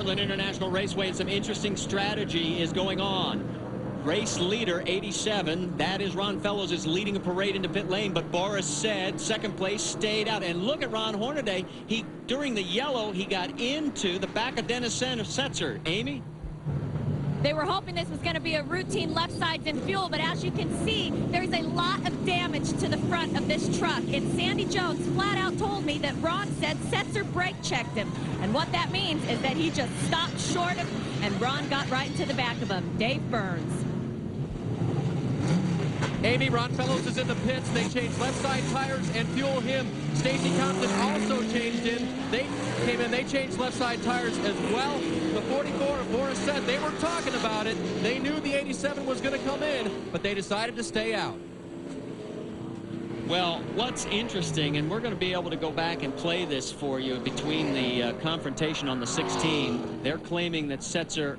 Portland International Raceway, and some interesting strategy is going on. Race leader 87, that is Ron Fellows, is leading a parade into pit lane, but Boris Said, second place, stayed out. And look at Ron Hornaday. During the yellow, he got into the back of Dennis Setzer. Amy? They were hoping this was going to be a routine left sides and fuel, but as you can see, there's a lot of damage to the front of this truck. And Sandy Jones flat out told me that Ron said Setzer brake checked him. And what that means is that he just stopped short of, and Ron got right into the back of him. Dave Burns. Amy, Ron Fellows is in the pits. They changed left side tires and fuel him. Stacy Compton also changed in. They came in, they changed left side tires as well. The 44 of Boris Said, they were talking about it. They knew the 87 was going to come in, but they decided to stay out. Well, what's interesting, and we're going to be able to go back and play this for you between the confrontation on the 16. They're claiming that Setzer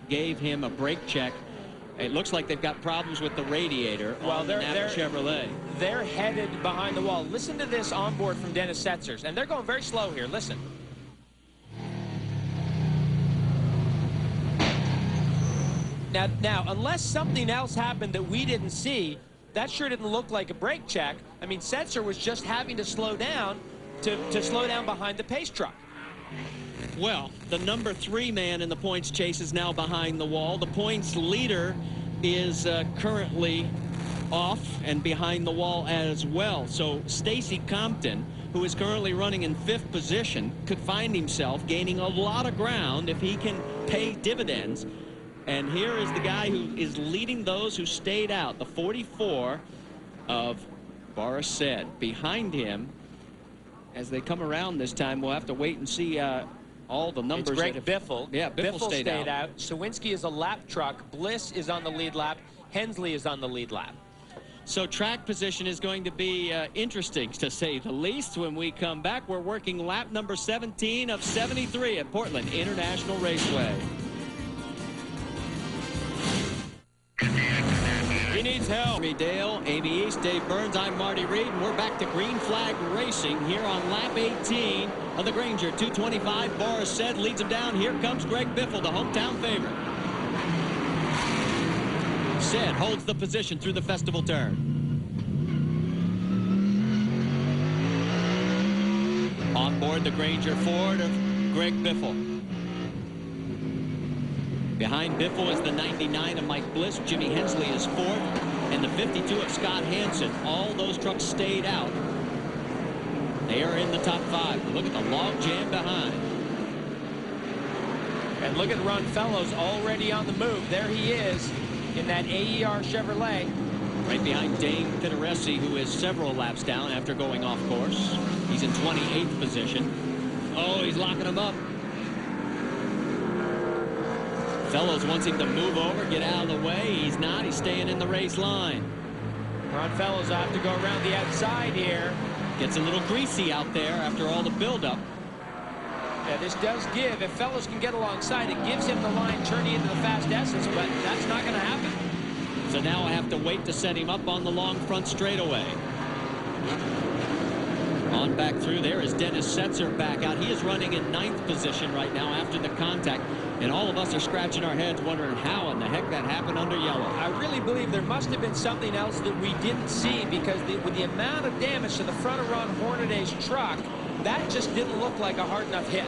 gave him a brake check. It looks like they've got problems with the radiator on the Chevrolet. They're headed behind the wall. Listen to this onboard from Dennis Setzer's, and they're going very slow here. Listen. Now, unless something else happened that we didn't see, that sure didn't look like a brake check. I mean, Setzer was just having to slow down to slow down behind the pace truck. Well, the number 3 man in the points chase is now behind the wall. The points leader is currently off and behind the wall as well. So Stacy Compton, who is currently running in 5th position, could find himself gaining a lot of ground if he can pay dividends. And here is the guy who is leading those who stayed out, the 44 of Boris Said. Behind him, as they come around this time, we'll have to wait and see all the numbers. It's Greg Biffle. Yeah, Biffle stayed out. Sawinski is a lap truck. Bliss is on the lead lap. Hensley is on the lead lap. So track position is going to be interesting, to say the least. When we come back, we're working lap number 17 of 73 at Portland International Raceway. He needs help. Dale, Amy East, Dave Burns, I'm Marty Reed, and we're back to Green Flag Racing here on lap 18 of the Granger 225. Boris Said leads him down. Here comes Greg Biffle, the hometown favorite. Said holds the position through the festival turn. On board the Granger Ford of Greg Biffle. Behind Biffle is the 99 of Mike Bliss. Jimmy Hensley is 4th. And the 52 of Scott Hansen. All those trucks stayed out. They are in the top 5. Look at the log jam behind. And look at Ron Fellows already on the move. There he is in that AER Chevrolet. Right behind Dane Pittaresi, who is several laps down after going off course. He's in 28th position. Oh, he's locking him up. Fellows wants him to move over, get out of the way. He's not. He's staying in the race line. Ron Fellows will have to go around the outside here. Gets a little greasy out there after all the buildup. Yeah, this does give. If Fellows can get alongside, it gives him the line turning into the fast S's, but that's not going to happen. So now I have to wait to set him up on the long front straightaway. On back through there is Dennis Setzer back out. He is running in 9th position right now after the contact. And all of us are scratching our heads wondering how in the heck that happened under yellow. I really believe there must have been something else that we didn't see, because with the amount of damage to the front of Ron Hornaday's truck, that just didn't look like a hard enough hit.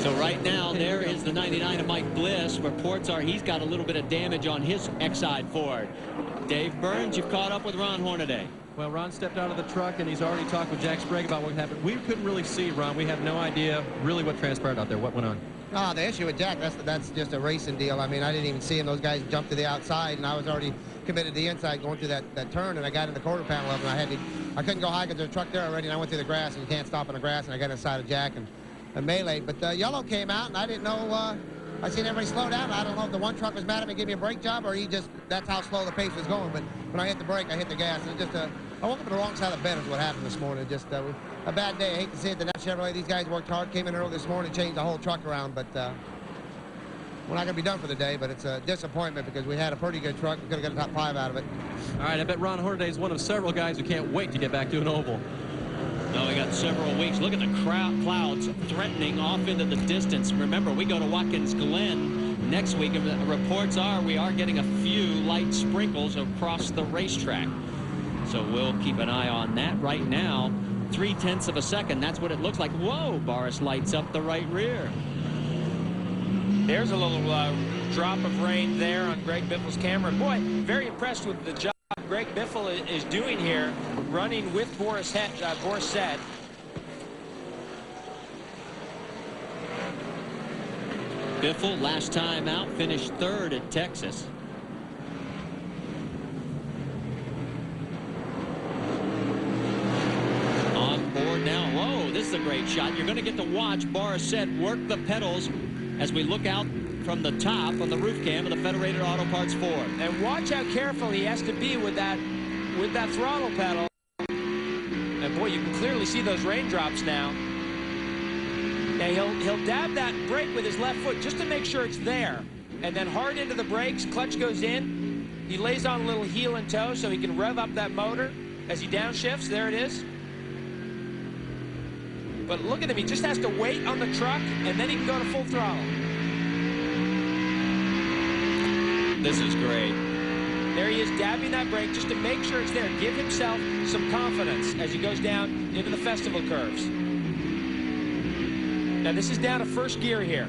So right now there is the 99 of Mike Bliss. Reports are he's got a little bit of damage on his X-side Ford. Dave Burns, you've caught up with Ron Hornaday. Well, Ron stepped out of the truck, and he's already talked with Jack Sprague about what happened. We couldn't really see, Ron. We have no idea really what transpired out there. What went on? No, the issue with Jack, that's just a racing deal. I mean, I didn't even see him. Those guys jumped to the outside, and I was already committed to the inside going through that turn, and I got in the quarter panel of it, and I couldn't go high because there's a truck there already, and I went through the grass, and you can't stop in the grass, and I got inside of Jack and meleeed. But yellow came out, and I didn't know. I seen everybody slow down. I don't know if the one truck was mad at me and gave me a brake job, or that's how slow the pace was going. But when I hit the brake, I hit the gas. And it just I woke up on the wrong side of the bed is what happened this morning. Just a bad day. I hate to see it. The Chevrolet, these guys worked hard, came in early this morning, changed the whole truck around. But we're not going to be done for the day. But it's a disappointment because we had a pretty good truck. We could have got a top 5 out of it. All right, I bet Ron Hornaday is one of several guys who can't wait to get back to an oval. No, we got several weeks. Look at the clouds threatening off into the distance. Remember, we go to Watkins Glen next week, and the reports are we are getting a few light sprinkles across the racetrack. So we'll keep an eye on that. Right now, 0.3 of a second. That's what it looks like. Whoa, Boris lights up the right rear. There's a little drop of rain there on Greg Biffle's camera. Boy, very impressed with the job Greg Biffle is doing here, running with Boris Said. Biffle, last time out, finished 3rd at Texas. On board now. Whoa, this is a great shot. You're going to get to watch Boris Said work the pedals as we look out from the top on the roof cam of the Federated Auto Parts Ford. And watch how careful he has to be with that throttle pedal. And boy, you can clearly see those raindrops now. Now he'll dab that brake with his left foot just to make sure it's there. And then hard into the brakes, clutch goes in. He lays on a little heel and toe so he can rev up that motor as he downshifts. There it is. But look at him, he just has to wait on the truck and then he can go to full throttle. This is great. There he is, dabbing that brake just to make sure it's there. Give himself some confidence as he goes down into the festival curves. Now this is down to first gear here.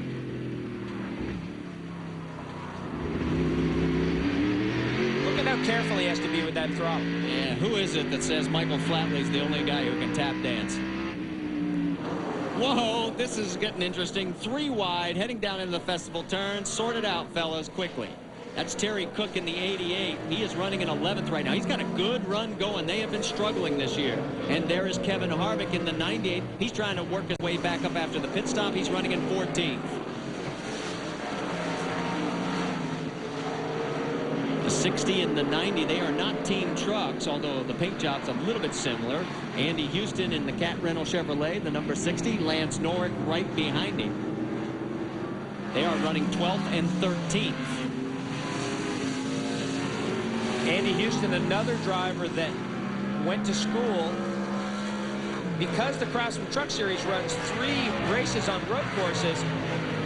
Look at how careful he has to be with that throttle. Yeah, who is it that says Michael Flatley's the only guy who can tap dance? Whoa, this is getting interesting. 3 wide, heading down into the festival turn. Sort it out, fellas, quickly. That's Terry Cook in the 88. He is running in 11th right now. He's got a good run going. They have been struggling this year. And there is Kevin Harvick in the 98. He's trying to work his way back up after the pit stop. He's running in 14th. The 60 and the 90, they are not team trucks, although the paint job's a little bit similar. Andy Houston in the Cat Rental Chevrolet, the number 60. Lance Norrick right behind him. They are running 12th and 13th. Andy Houston, another driver that went to school. Because the Craftsman Truck Series runs 3 races on road courses,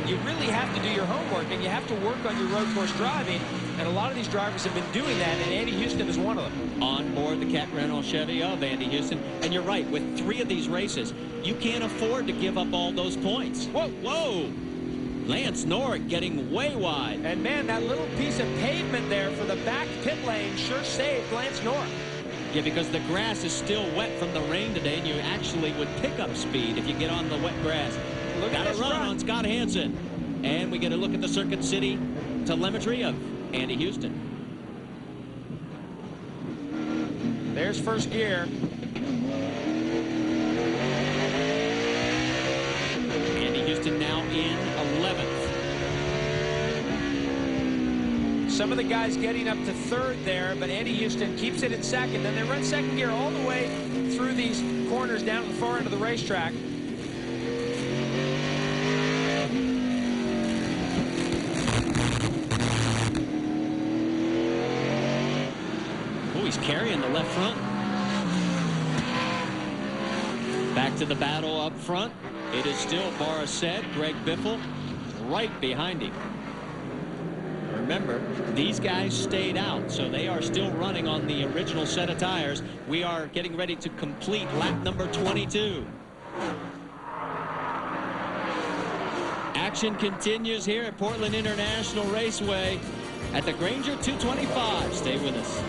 you really have to do your homework and you have to work on your road course driving. And a lot of these drivers have been doing that, and Andy Houston is one of them. On board the Cat Rental Chevy of Andy Houston. And you're right, with 3 of these races, you can't afford to give up all those points. Whoa, whoa! Lance Norrick getting way wide. And man, that little piece of pavement there for the back pit lane sure saved Lance Norrick. Yeah, because the grass is still wet from the rain today, and you actually would pick up speed if you get on the wet grass. Got a run on Scott Hansen. And we get a look at the Circuit City telemetry of Andy Houston. There's first gear. Andy Houston now in 11th. Some of the guys getting up to 3rd there, but Andy Houston keeps it in 2nd. Then they run 2nd gear all the way through these corners down to the far end of the racetrack. Oh, he's carrying the left front. Back to the battle up front. It is still Boris Said, Greg Biffle right behind him. Remember, these guys stayed out, so they are still running on the original set of tires. We are getting ready to complete lap number 22. Action continues here at Portland International Raceway at the Granger 225. Stay with us.